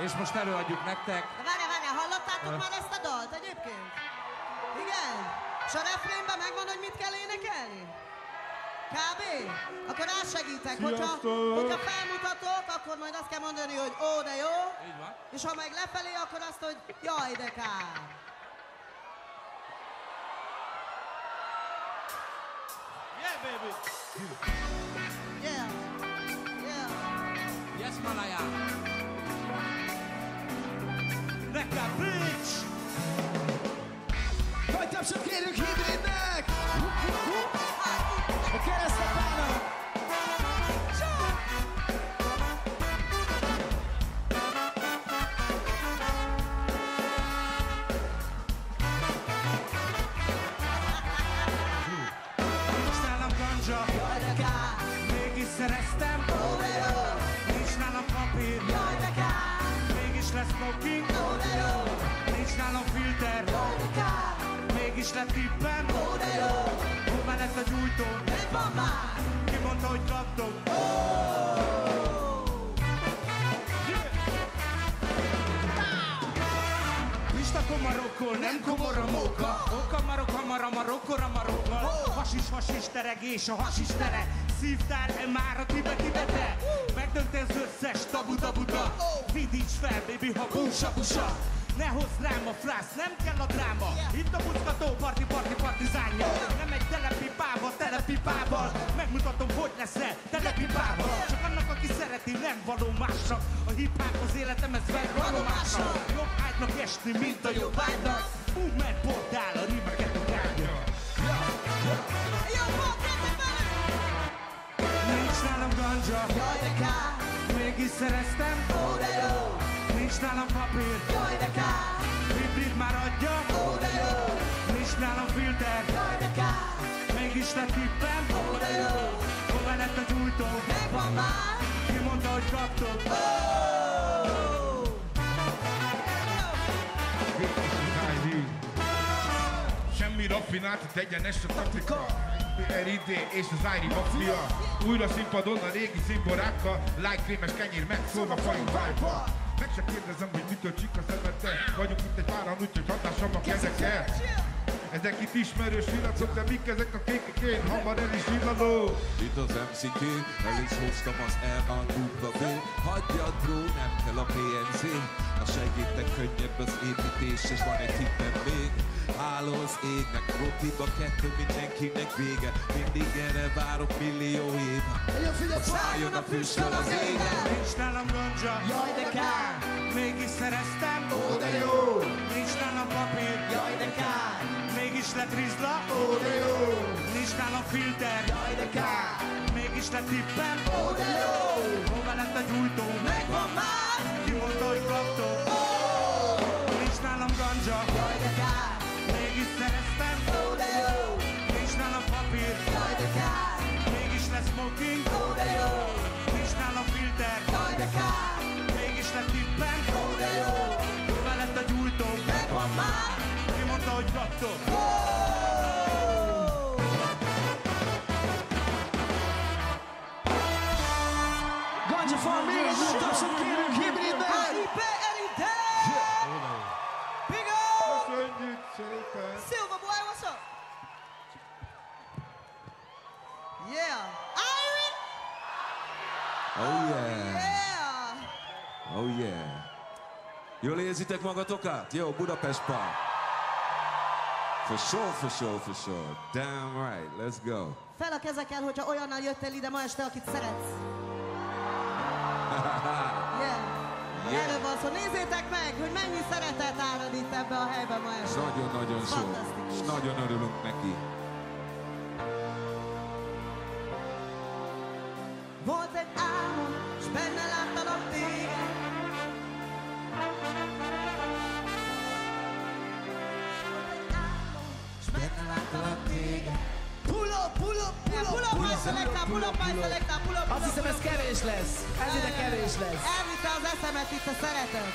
És most előadjuk nektek. Várjál, hallottátok már ezt a dalt egyébként? Igen? És a refrénben megvan, hogy mit kell énekelni? Kb? Akkor átsegítek, hogyha felmutatok, akkor majd azt kell mondani, hogy ó, de jó. Így van. És ha meg lefelé, akkor azt, hogy jaj, de kár. Yeah, baby. Yeah. Yeah. Yes, Malaya. Nekem bitch! Nagy tapsot kérünk Hibridnek! A keresztapának! Nincs nálam ganja, Jaj, de kár. mégis szereztem. Ó, de jó. Nincs nálam papír, Jaj, de kár. mégis lesz smoking. Ó, de jó. Nincs nálam filter, Jaj, de kár. mégis lett tippem. Ó, de jó. Hol mellett a gyújtó, Megvan már. ki mondta, hogy kaptok. Pista komarokkol, nem komor a móka. Okamarok, hamara, marokkora, marokkal. Hasis, teregés, a hasis tere. Szívtár, már a tibete. Megdönte az összes tabuta. Vidíts fel, baby, ha busa. Ne hozz rám a frász, nem kell a dráma. Itt a buckató, partizánja. Nem egy telepipával. Megmutatom, hogy lesz-e telepipával. Csak annak, aki szereti, nem való másnak. A hip-hop az életem, ez valomásnak. Jobb ágynak esni, mint a jobb ágynak. Úgy mert portál a rímeket a gágya. Jó, fogjátok velünk! Nincs nálam ganja, Jaj, de kár. mégis szereztem. Ó, de jó. Nincs nálam papír, Jaj, de kár. hibrid már adja. Ó, de jó. Nincs nálam filter, Jaj, de kár. mégis lett tippem. Ó, de jó. Hova lett a gyújtó? Megvan már. Ki mondta, hogy kaptok? Semmi raffinált, itt egyenes a taktika. RID és az Ári Mafia. Újra színpadon a régi színborákkal. Lájkrémes kenyér megszólva fajú vibe-ba. Meg se kérdezem, hogy mitől csik a szemete. Vagyunk itt egy páran, úgyhogy hatásom a kezekkel. Ezek itt ismerős illacok, de mik ezek a kékek? Én hamar el is illaló. Itt az MCK, el is hoztam az LA-B. Hagyjad bro, nem kell a PNC. A segítek könnyebb az építés, és van egy tippem még. Háló az égnek, rotiba kettő, mindenkinek vége. Mindig erre várok millió év. Hogy szálljon a füstöl az égen. Nincs nálam ganja, Jaj, de kár. mégis szereztem. Ó, de jó. Nincs nálam papír, Jaj, de kár. mégis lett rizla. Ó, de jó. Nincs nálam filter, Jaj, de kár. mégis lett tippem. Ó, de jó. Hova lett a gyújtó? Megvan már. Ki mondta, hogy kaptok? Nincs nálam ganja, Jaj, de kár. mégis szereztem. Ó, de jó. Nincs nálam papír, Jaj, de kár. mégis lesz smoking. Ó, de jó. Nincs nálam filter, Jaj, de kár. mégis lett tippem. Ó, de jó. Hova lett a gyújtó? Megvan már. Ki mondta, hogy kaptok? Ganja for még egy nagy tapsot kérünk Hibridnek! HIP Eride! Big up! Köszönjük szépen! Silver boy, what's up? Yeah. Iron! Oh yeah, Yeah! oh yeah. Jól érzitek magatokat? Jó, Budapest Park. For sure. Damn right, let's go. Fel a kezekkel, hogyha olyannal jöttél ide ma este, akit szeretsz. Yeah. Erről van szó. Nézzétek meg, hogy mennyi szeretet árad itt ebbe a helyben ma este. Nagyon-nagyon sok. Fantasztikus. És nagyon örülünk neki. Volt egy álmom, s benne láttalak téged. Volt egy álmom, s benne láttalak téged. Pull up, my selector. Azt hiszem ez kevés lesz. Ez ide kevés lesz. Elvitte az eszemet itt a szeretet.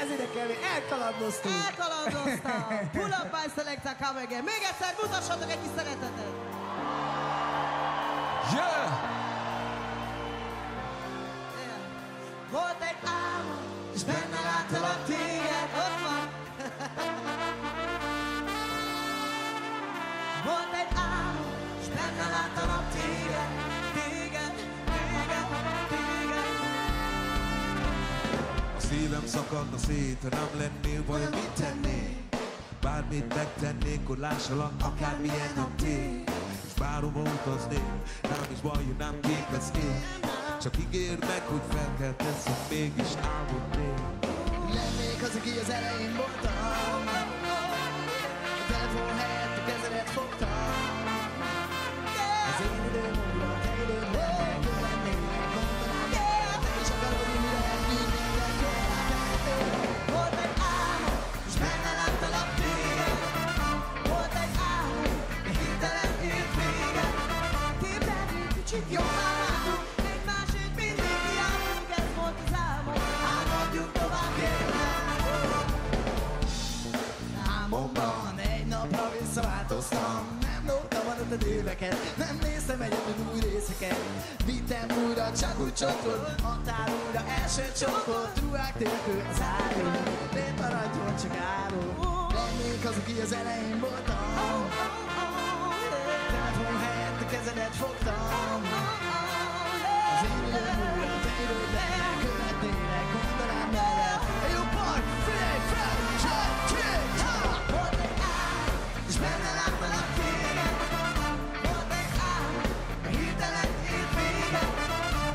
Ez ide kevés. Elkalandoztunk. Elkalandoztam. Pull up my selector, come again. Még egyszer mutassatok egy kis szeretetet. Yeah! Volt egy álmom, és benne láttalak téged, ott van. Volt egy álom, s benne láttalak téged, téged, téged, téged. A szívem szakadna szét, ha nem lennél, vajon mit tennél? Bármit megtennék, hogy lássalak, akármilyen a tét. És bárhova utaznék, nem is baj, hogy nem képeznék. Csak ígérd meg, hogy felkeltesz, hogy mégis álmodnék. Lennék az, aki az elején voltam. A telefon helyett a kezedet fogtam. Az én időm újra, te időd lennék, jó lennék, mondanám. Te is akarod, hogy mi lehetünk, minden jól. Volt egy álom, és benne láttalak téged. Volt egy álom, de hirtelen ért véget. Tébredni kicsit jobban látunk, egymásért mindig kiállunk, ez volt az álmom. Álmodjunk tovább, kérlek. Álmomban egy napra visszaváltoztam. Nem lógtam alatt éveket, nem néztem egyedül új részeket. Vittem újra, csak úgy csokot, adtál újra első csokot. Ruhák nélkül az árul, miért maradjon csak árul? Lennék az, aki az elején voltam. Telefon helyett a kezedet fogtam. Az én időm újra, te időd lennél, követnélek, mondanám merre. Jó part, figyelj fel, csak Volt egy álom, és benne láttalak téged. Volt egy álom, de hirtelen ért véget.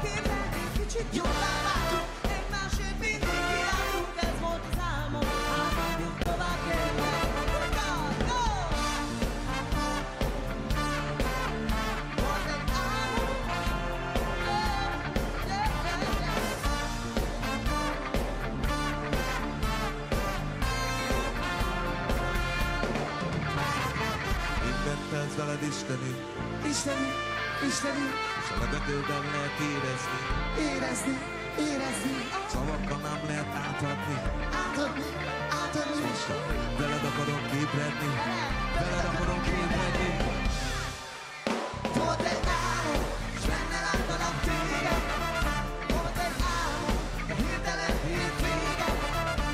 Tébredni kicsit jobban látunk, egymásért mindig kiállunk, ez volt az álmom. Álmodjunk tovább, kérlek. Go, go! Volt egy álom, Mindent tesz veled Isteni, Isteni, Isteni, és a levegőben lehet érezni. érezni, érezni, Szavakkal nem lehet átadni. átadni, átadni. Veled akarok képredni, veled akarok képredni. volt egy álom, és benne láttalak téged. Volt egy álom, de hirtelen ért véget.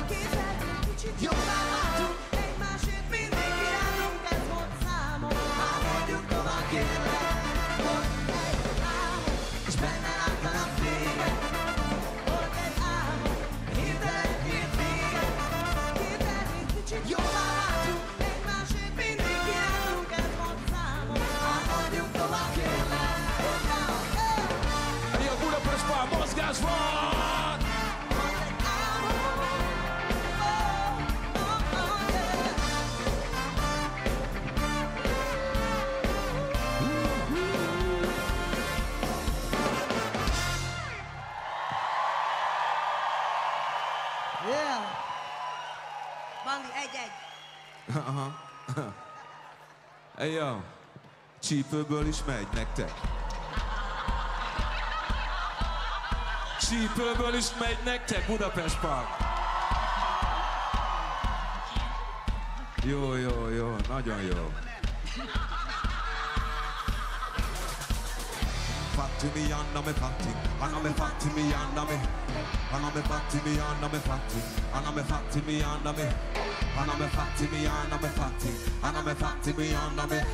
Képzelni kicsit jobban látunk, egymásért mindig kiállunk, ez volt az álmom. Álmodjunk tovább, kérlek. Volt egy álom, és benne láttalak téged. Volt egy álom, de hirtelen ért véget. Képzelni kicsit jobban látunk, egymásért mindig kiállunk, ez volt az álmom. Álmodjunk tovább, kérlek. Hey, yo, Budapest Bar, mozgás van! Volt egy álom, yeah. Bandi, egy-egy. Hey, yo, csípőből is megy nektek. Csípőből is megy nektek, Budapest Park. Jó, jó, jó, nagyon jó. Fatti anna me fatti, anna me fatti mi anna me. Anna me fatti mi anna me fatti, anna me fatti mi anna me. Anna me fatti mi anna me fatti, anna me fatti mi anna me.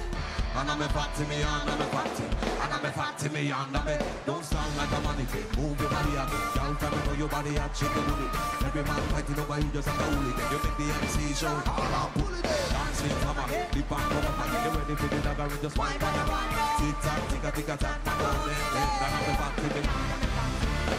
Anna me fatti mi anna me fatti, anna me fatti mi anna me. Don't sound like a mannequin, move your body up. Y'all tell me know your body hot, shake the booty. Every man fighting over you just have to hold it. You make the MC show, all out, pull it in. Dancing summer, deep on the pan, get ready for the dagger and just wind on your back. Tick tock, tick a tick a tack, my golden head. Anna me fatti mi,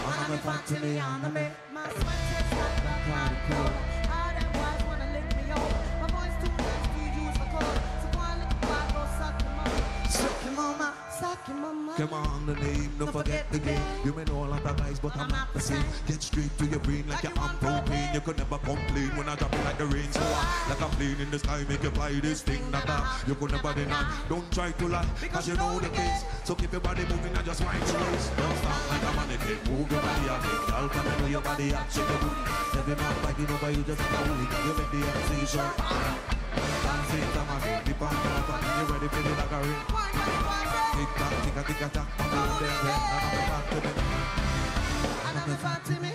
anna me fatti mi anna me. My sweat tastes like a cotton. All them boys wanna lick me up. My voice too nice to use for code. So go and lick the bag, go suck your mama. Suck your mama. Suck your mama. Come on, the name, don't forget the game. You may know a lot of guys, but I'm not the same. Get straight to your brain like you're on propane. You could never complain when I drop it like the rain. So like I'm playing in the sky, make you fly this thing that you could never deny. Don't try to lie, cause you know the case. So keep your body moving and just wind your waist. Don't stop like a mannequin, move your body up. Y'all come and move your body up, shake your booty. Every man fighting over you, just have to hold it. You make the MC show. Dancing, come on, deep on the pan. You ready for the dagger? Tick tock, tick a tick a tack, my golden head. Anna me fatti mi. And I'm a fat to me.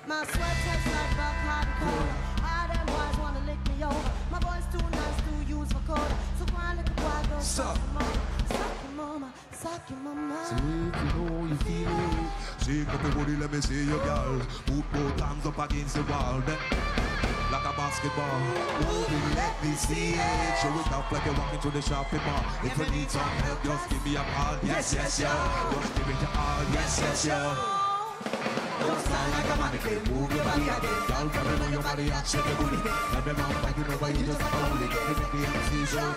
My sweat tastes like get buck hard and cold. All them boys wanna lick me over. My voice too nice to use for code. So go on, little boy, go suck your mama. Suck your mama, suck your mama. So if you know you feel it, shake up your body, let me see you, girl. Put both hands up against the wall, then like a basketball. Hold it, let me see it. Show it off like you're walking to the shopping mall. If you need some help, just give me a call. Yes, yes, yo. Just give it your all. Yes, yes, yo. Don't stand like a mannequin. Move your body again. Girl, come and move your body and shake your booty. Every man fight you over, you just hold it. Give it the MC show.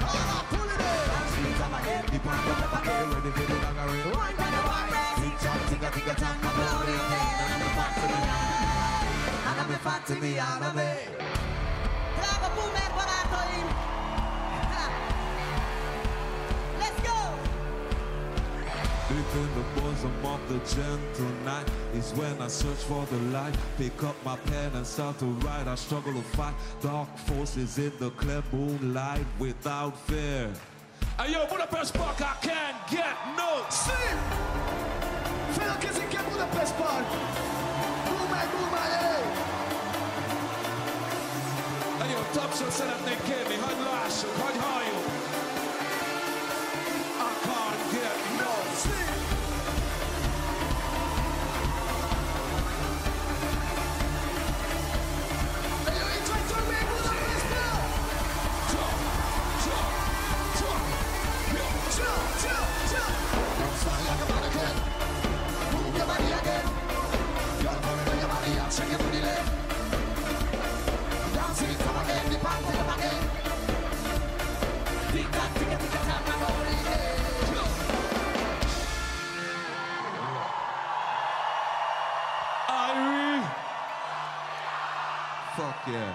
Pull it in. Dance with time again. Deep on the pepper game. Ready for the dagger. Wine by the wine. Tick-tock, tick-a-tick-a, tongue, my body. And I'm back to me. And I'm back to me, and I'm back. Bravo, boomer, barátaim! Ha. Let's go! Deep in the bosom of the gentle night is when I search for the light. Pick up my pen and start to write. I struggle to fight dark forces in the clear moonlight without fear. Hey yo, Budapest Park, I can't get no Szép! Fel a kezénkkel Budapest Park! Boomer, hey! Hey yo, tapsot szeretnék kérni, hagyd lássuk, hagyd halljuk. I can't get no Szép! Hey yo, itt vagytok még Budapestben! Don't stand like a mannequin. Move your body again. Girl, come and move your body and shake your booty leg. Dance it, come again, the party up again. Tick-tock, tick-a-tick-a, tap my body, yeah. Irie. Fuck yeah.